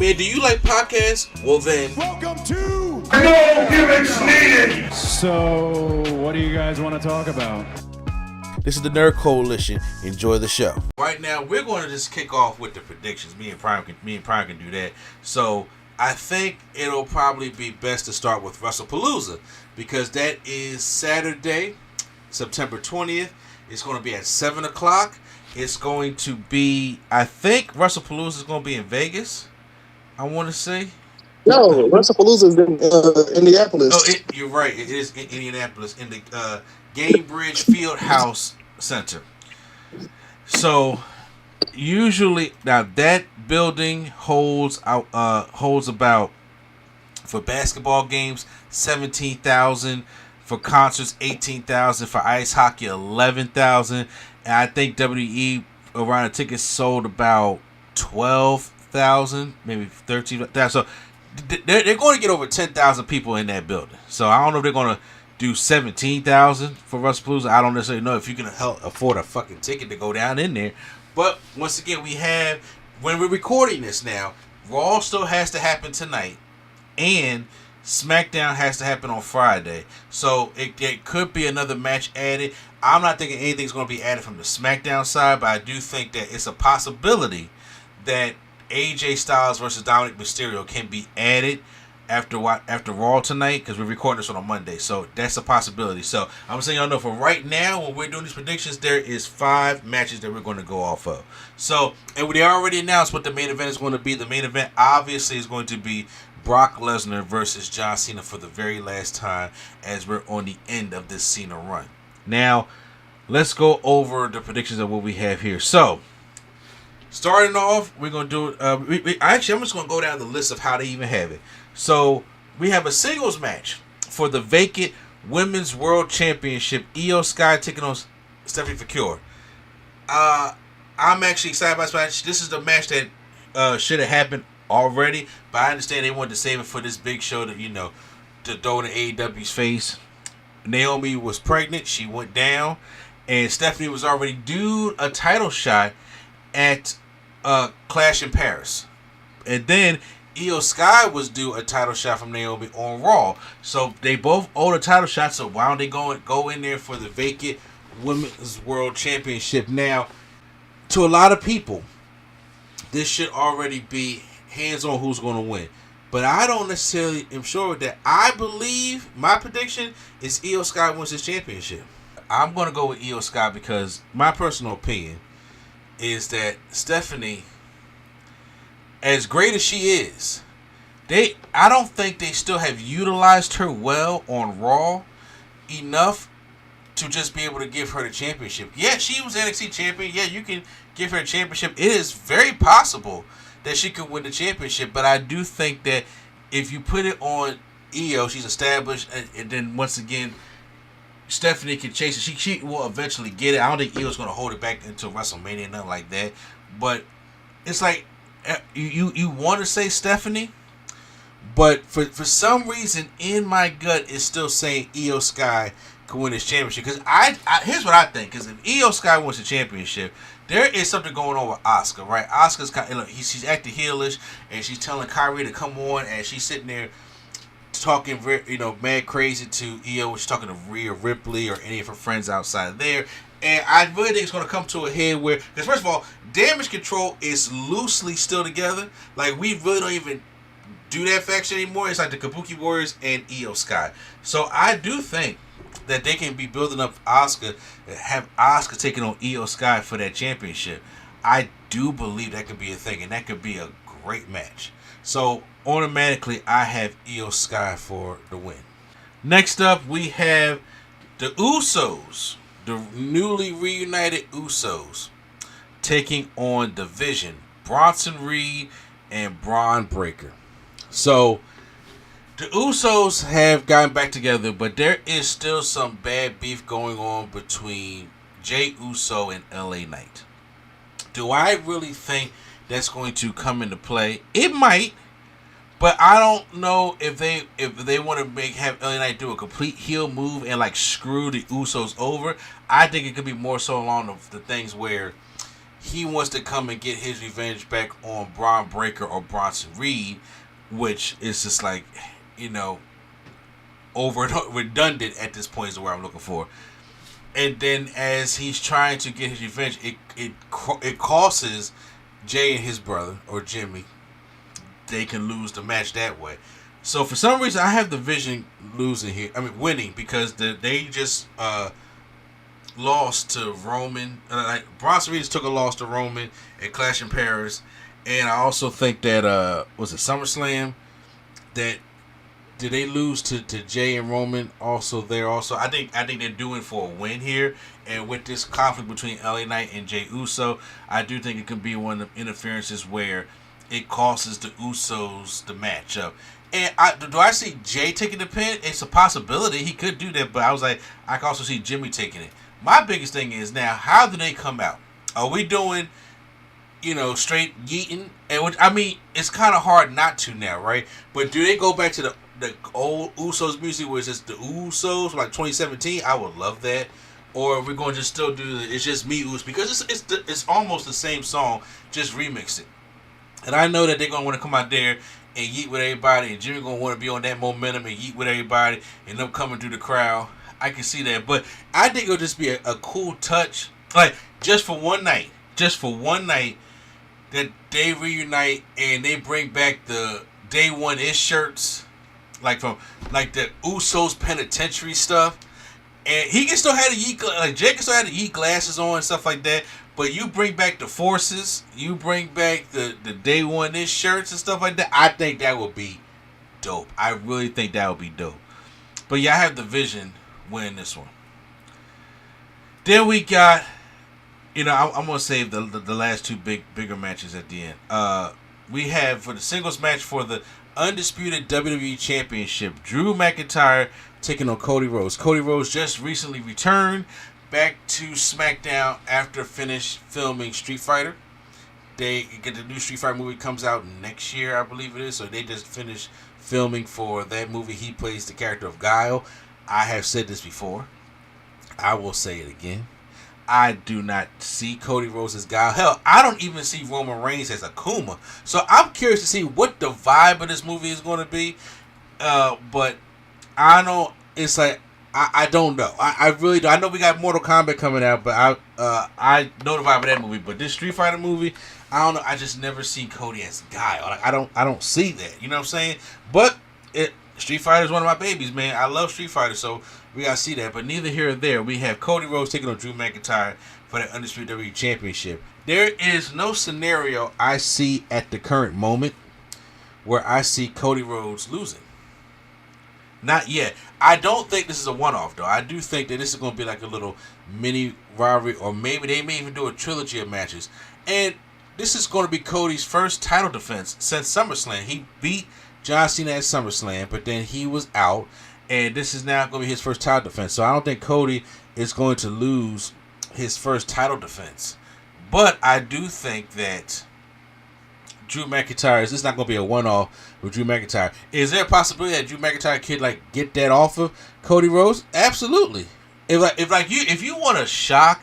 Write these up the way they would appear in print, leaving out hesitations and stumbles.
Man, do you like podcasts? Well then, welcome to No Gimmicks Needed. So, what do you guys want to talk about? this is the Nerd Coalition. Enjoy the show. Right now, we're going to just kick off with the predictions. Me and Prime can do that. So I think it'll probably be best to start with Wrestlepalooza because that is Saturday, September 20th. It's going to be at 7 o'clock. It's going to be, I think Wrestlepalooza is going to be in Vegas. I want to say. No, Wrestlepalooza is in Indianapolis. Oh, you're right. It is in Indianapolis in the Gainbridge Fieldhouse Center. So usually, now that building holds about, for basketball games 17,000, for concerts 18,000, for ice hockey 11,000, and I think WWE around the tickets sold about 12,000, maybe 13,000. So they're going to get over 10,000 people in that building. So I don't know if they're going to do 17,000 for Wrestlepalooza. I don't necessarily know if you can afford a fucking ticket to go down in there. But once again, when we're recording this now, Raw still has to happen tonight, and Smackdown has to happen on Friday. So it could be another match added. I'm not thinking anything's going to be added from the Smackdown side, but I do think that it's a possibility that AJ Styles versus Dominic Mysterio can be added after Raw tonight, because we're recording this on a Monday. So that's a possibility. So I'm saying, y'all know, for right now, when we're doing these predictions, there is 5 matches that we're going to go off of. So, and they already announced what the main event is going to be. The main event obviously is going to be Brock Lesnar versus John Cena for the very last time, as we're on the end of this Cena run. Now, let's go over the predictions of what we have here. So, starting off, we're going to do it. I'm just going to go down the list of how they even have it. So, we have a singles match for the vacant Women's World Championship. Io Sky taking on Stephanie Foucault. I'm actually excited about this match. This is the match that should have happened already, but I understand they wanted to save it for this big show to throw in AEW's face. Naomi was pregnant. She went down, and Stephanie was already due a title shot at Clash in Paris. And then Io Sky was due a title shot from Naomi on Raw. So they both owe a title shot, so why don't they go in there for the vacant Women's World Championship? Now, to a lot of people, this should already be hands on who's going to win. But I don't necessarily am sure with that. I believe my prediction is Io Sky wins this championship. I'm going to go with Io Sky because my personal opinion is that Stephanie, as great as she is, I don't think they still have utilized her well on Raw enough to just be able to give her the championship. Yeah, she was NXT champion. Yeah, you can give her a championship. It is very possible that she could win the championship, but I do think that if you put it on Io, she's established, and then once again, Stephanie can chase it. She will eventually get it. I don't think Io's going to hold it back until WrestleMania, nothing like that. But it's like you want to say Stephanie, but for some reason in my gut it's still saying Io Sky can win this championship. Because here's what I think. Because if Io Sky wins the championship, there is something going on with Asuka, right? Asuka's kind of, she's acting heelish, and she's telling Kyrie to come on, and she's sitting there talking, mad crazy to Io. She's talking to Rhea Ripley or any of her friends outside there. And I really think it's going to come to a head where, because first of all, Damage Control is loosely still together. Like, we really don't even do that faction anymore. It's like the Kabuki Warriors and Io Sky. So I do think that they can be building up Asuka, have Asuka taking on Io Sky for that championship. I do believe that could be a thing, and that could be a great match. So automatically, I have Io Sky for the win. Next up, we have the Usos, the newly reunited Usos, taking on Division, Bronson Reed and Braun Breaker. So the Usos have gotten back together, but there is still some bad beef going on between Jey Uso and LA Knight. Do I really think that's going to come into play? It might, but I don't know if they want to have LA Knight do a complete heel move and screw the Usos over. I think it could be more so along the things where he wants to come and get his revenge back on Braun Breaker or Bronson Reed, which is just like, over and redundant at this point is the word I'm looking for. And then as he's trying to get his revenge, it causes Jay and his brother, or Jimmy, they can lose the match that way. So for some reason, I have the Vision winning, because they just lost to Roman. Bronson Reed took a loss to Roman at Clash in Paris. And I also think that, was it SummerSlam? Did they lose to Jay and Roman also there also? I think they're doing for a win here. And with this conflict between LA Knight and Jay Uso, I do think it could be one of the interferences where it costs the Usos the matchup. And do I see Jay taking the pin? It's a possibility. He could do that, but I was like, I can also see Jimmy taking it. My biggest thing is now, how do they come out? Are we doing, straight yeeting? And it's kind of hard not to now, right? But do they go back to the old Usos music where it's just the Usos, like 2017? I would love that. Or we're going to just still do It's Just Me Usos, because it's almost the same song, just remix it. And I know that they're going to want to come out there and yeet with everybody, and Jimmy going to want to be on that momentum and yeet with everybody, and them coming through the crowd. I can see that. But I think it'll just be a cool touch, like just for one night, that they reunite and they bring back the Day One-ish shirts, like from the Usos Penitentiary stuff. And he can still have the yeet, Jay can still have the yeet glasses on and stuff like that. But you bring back the Forces, you bring back the Day One-ish shirts and stuff like that. I think that would be dope. I really think that would be dope. But yeah, I have the Vision win this one. Then we got, I'm gonna save the last two bigger matches at the end. We have for the singles match for the undisputed WWE Championship, Drew McIntyre taking on Cody Rhodes. Cody Rhodes just recently returned back to Smackdown after finished filming Street Fighter. They get the new Street Fighter movie comes out next year, I believe it is. So they just finished filming for that movie. He plays the character of Guile. I have said this before. I will say it again. I do not see Cody Rhodes as Guile. Hell, I don't even see Roman Reigns as Akuma. So I'm curious to see what the vibe of this movie is going to be. But I know it's like, I don't know. I really don't. I know we got Mortal Kombat coming out, but I know the vibe of that movie. But this Street Fighter movie, I don't know. I just never seen Cody as Guile. Like I don't see that. You know what I'm saying? But Street Fighter is one of my babies, man. I love Street Fighter, so we gotta see that. But neither here or there. We have Cody Rhodes taking on Drew McIntyre for the undisputed WWE Championship. There is no scenario I see at the current moment where I see Cody Rhodes losing. Not yet. I don't think this is a one-off, though. I do think that this is going to be like a little mini rivalry, or maybe they may even do a trilogy of matches. And this is going to be Cody's first title defense since SummerSlam. He beat John Cena at SummerSlam, but then he was out, and this is now going to be his first title defense. So I don't think Cody is going to lose his first title defense. But I do think that Drew McIntyre, this is not going to be a one-off with Drew McIntyre. Is there a possibility that Drew McIntyre could get that off of Cody Rhodes? Absolutely. If you want to shock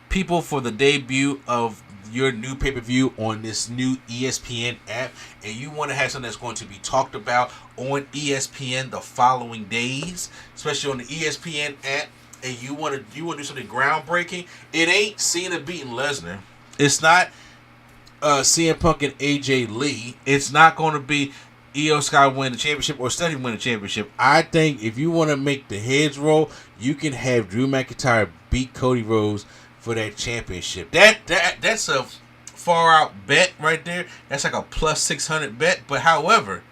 people for the debut of your new pay-per-view on this new ESPN app, and you want to have something that's going to be talked about on ESPN the following days, especially on the ESPN app, and you want to do something groundbreaking, it ain't Cena beating Lesnar. It's not CM Punk and AJ Lee. It's not going to be Io Sky win the championship or Stephanie win the championship. I think if you want to make the heads roll, you can have Drew McIntyre beat Cody Rhodes for that championship. That's a far out bet right there. That's like a plus 600 bet. But however,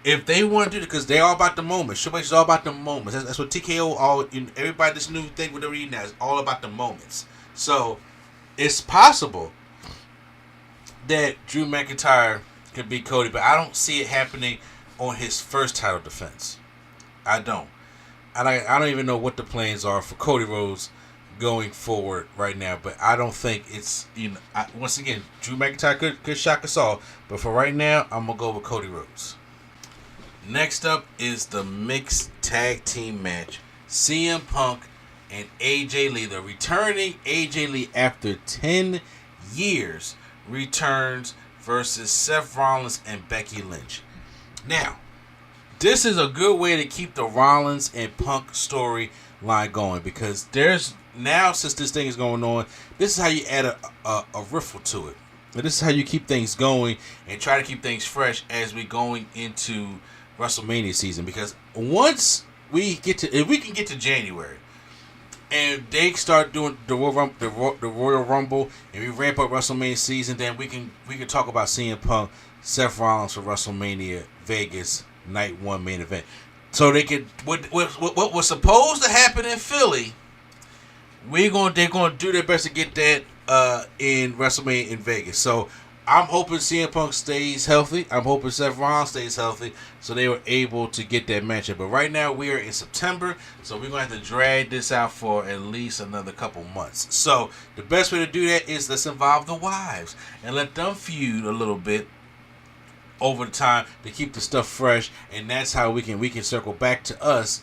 if they want to do it, because they're all about the moments. Triple H is all about the moments. That's what TKO everybody, this new thing with WWE now is all about the moments. So it's possible that Drew McIntyre can beat Cody, but I don't see it happening on his first title defense. I don't. I don't even know what the plans are for Cody Rhodes going forward right now, but I don't think it's, once again, Drew McIntyre could shock us all, but for right now, I'm going to go with Cody Rhodes. Next up is the mixed tag team match. CM Punk and AJ Lee. The returning AJ Lee after 10 years returns versus Seth Rollins and Becky Lynch. Now, this is a good way to keep the Rollins and Punk storyline going, because there's now, since this thing is going on, this is how you add a riffle to it. And this is how you keep things going and try to keep things fresh as we going into WrestleMania season. Because once we get to, if we can get to January and they start doing the Royal Rumble and we ramp up WrestleMania season, then we can talk about CM Punk, Seth Rollins for WrestleMania Vegas Night 1 main event. So they could, what was supposed to happen in Philly, they're gonna do their best to get that in WrestleMania in Vegas. So I'm hoping CM Punk stays healthy. I'm hoping Seth Rollins stays healthy, so they were able to get that matchup. But right now we are in September, so we're gonna have to drag this out for at least another couple months. So the best way to do that is let's involve the wives and let them feud a little bit over the time to keep the stuff fresh, and that's how we can circle back to us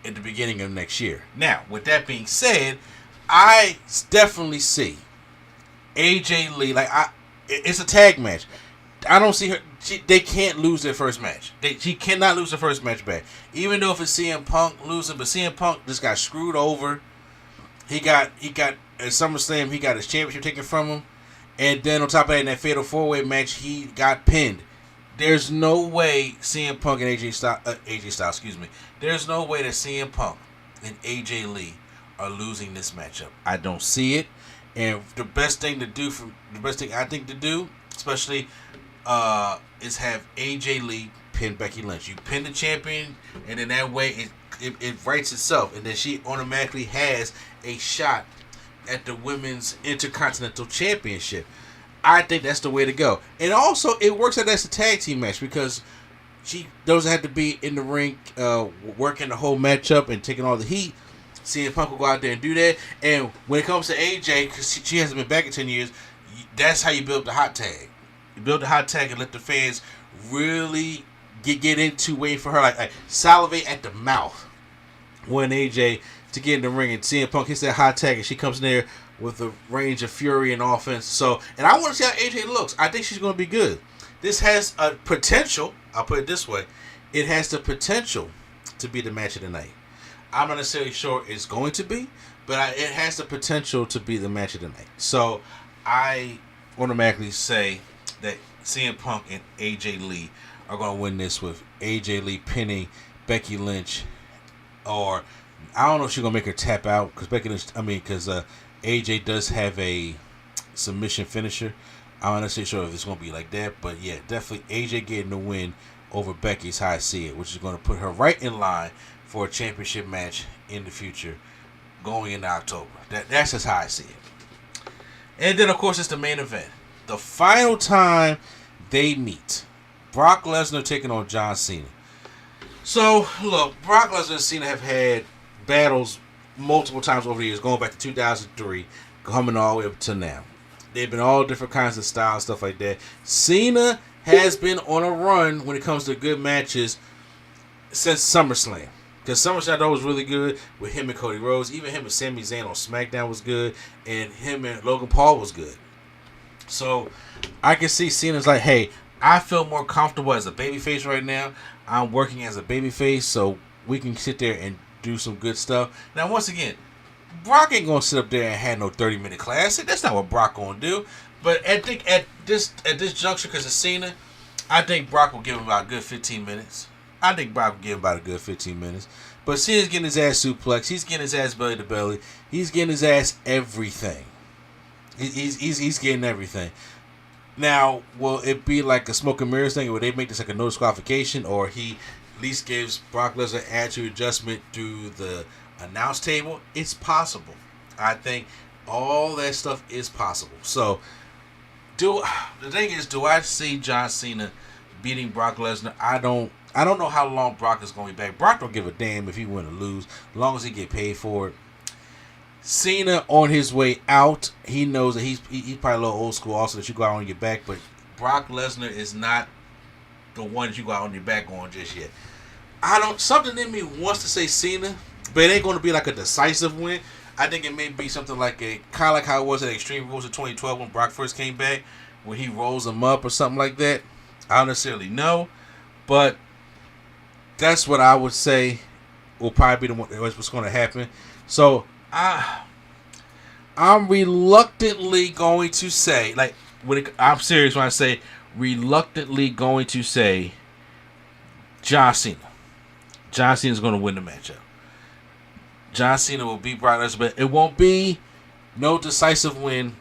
at the beginning of next year. Now, with that being said, I definitely see AJ Lee, it's a tag match. I don't see her. They can't lose their first match. She cannot lose the first match back, even though if it's CM Punk losing. But CM Punk just got screwed over. He got at SummerSlam. He got his championship taken from him, and then on top of that, in that Fatal 4-Way match, he got pinned. There's no way CM Punk and AJ Styles, there's no way that CM Punk and AJ Lee are losing this matchup. I don't see it. And the best thing I think to do, especially, is have AJ Lee pin Becky Lynch. You pin the champion, and in that way it writes itself, and then she automatically has a shot at the Women's Intercontinental Championship. I think that's the way to go. And also, it works out as a tag team match, because she doesn't have to be in the ring working the whole matchup and taking all the heat. CM Punk will go out there and do that. And when it comes to AJ, because she hasn't been back in 10 years, that's how you build the hot tag. You build the hot tag and let the fans really get into waiting for her, like salivate at the mouth when AJ to get in the ring, and CM Punk hits that hot tag and she comes in there with a range of fury and offense. So, and I want to see how AJ looks. I think she's going to be good. This has a potential, I'll put it this way, it has the potential to be the match of the night. I'm not necessarily sure it's going to be, but it has the potential to be the match of the night. So I automatically say that CM Punk and AJ Lee are going to win this, with AJ Lee pinning Becky Lynch, or I don't know if she's going to make her tap out, because AJ does have a submission finisher. I'm not necessarily sure if it's going to be like that, but yeah, definitely AJ getting the win over Becky is how I see it, which is going to put her right in line for a championship match in the future going into October. That's just how I see it. And then, of course, it's the main event. The final time they meet. Brock Lesnar taking on John Cena. So, look, Brock Lesnar and Cena have had battles multiple times over the years, going back to 2003, coming all the way up to now. They've been all different kinds of styles, stuff like that. Cena has been on a run when it comes to good matches since SummerSlam. Because SummerSlam was really good with him and Cody Rhodes. Even him and Sami Zayn on Smackdown was good. And him and Logan Paul was good. So I can see Cena's like, hey, I feel more comfortable as a babyface right now. I'm working as a babyface, so we can sit there and do some good stuff. Now, once again, Brock ain't going to sit up there and have no 30-minute classic. That's not what Brock going to do. But I think at this juncture, because of Cena, I think Brock will give him about a good 15 minutes. But Cena's getting his ass suplex. He's getting his ass belly to belly. He's getting his ass everything. He's getting everything. Now, will it be like a smoke and mirrors thing, where they make this like a no disqualification, or he at least gives Brock Lesnar attitude adjustment through the announce table? It's possible. I think all that stuff is possible. So, the thing is, do I see John Cena beating Brock Lesnar? I don't know how long Brock is going to be back. Brock don't give a damn if he win or lose, as long as he get paid for it. Cena on his way out, he knows that he's probably a little old school also, that you go out on your back, but Brock Lesnar is not the one that you go out on your back on just yet. Something in me wants to say Cena, but it ain't going to be like a decisive win. I think it may be something like kind of like how it was at Extreme Rules of 2012 when Brock first came back, when he rolls him up or something like that. I don't necessarily know, but that's what I would say will probably be what's going to happen. So I'm reluctantly going to say, like, I'm serious when I say reluctantly going to say John Cena. John Cena is going to win the matchup. John Cena will beat Brock Lesnar, but it won't be no decisive win.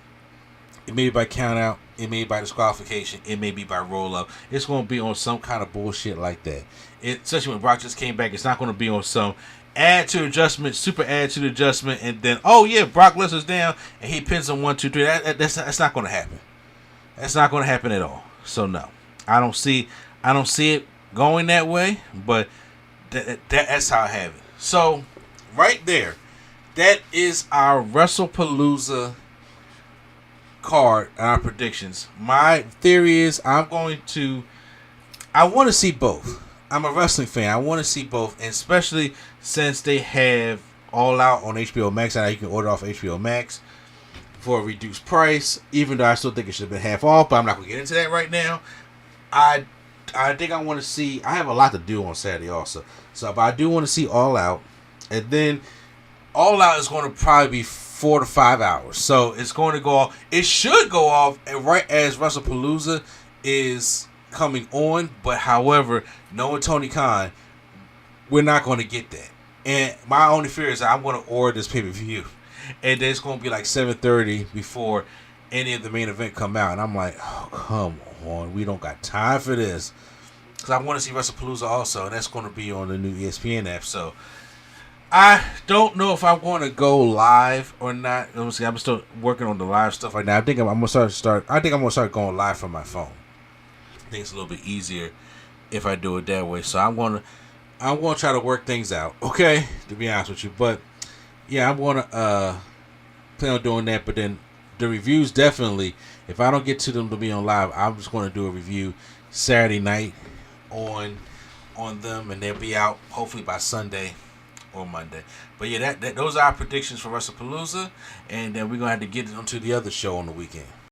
It may be by count out. It may be by disqualification. It may be by roll up. It's going to be on some kind of bullshit like that. Especially when Brock just came back, it's not going to be on some add to adjustment, super add to the adjustment, and then, oh yeah, Brock Lesnar's down and he pins him 1, 2, 3. That's not going to happen. That's not going to happen at all. So no, I don't see it going that way. But that's how I have it. So right there, that is our Wrestlepalooza card and our predictions. My theory is I want to see both. I'm a wrestling fan. I want to see both, and especially since they have All Out on HBO Max. Now you can order off HBO Max for a reduced price, even though I still think it should have been half off, but I'm not going to get into that right now. I think I want to see, I have a lot to do on Saturday also, but I do want to see All Out, and then All Out is going to probably be 4 to 5 hours, so it's going to go off, it should go off right as Wrestlepalooza is coming on, but however, knowing Tony Khan, we're not going to get that. And my only fear is that I'm going to order this pay-per-view, and then it's going to be like 7:30 before any of the main event come out, and I'm like, oh, come on, we don't got time for this, because I want to see Wrestlepalooza also, and that's going to be on the new ESPN app. So I don't know if I'm going to go live or not. I'm still working on the live stuff right now. I think I'm going to start going live from my phone. I think it's a little bit easier if I do it that way. So I'm going to try to work things out, okay, to be honest with you. But yeah, I'm going to plan on doing that. But then the reviews, definitely, if I don't get to them to be on live, I'm just going to do a review Saturday night on them, and they'll be out hopefully by Sunday or Monday. But yeah, those are our predictions for Wrestlepalooza, and then we're going to have to get onto the other show on the weekend.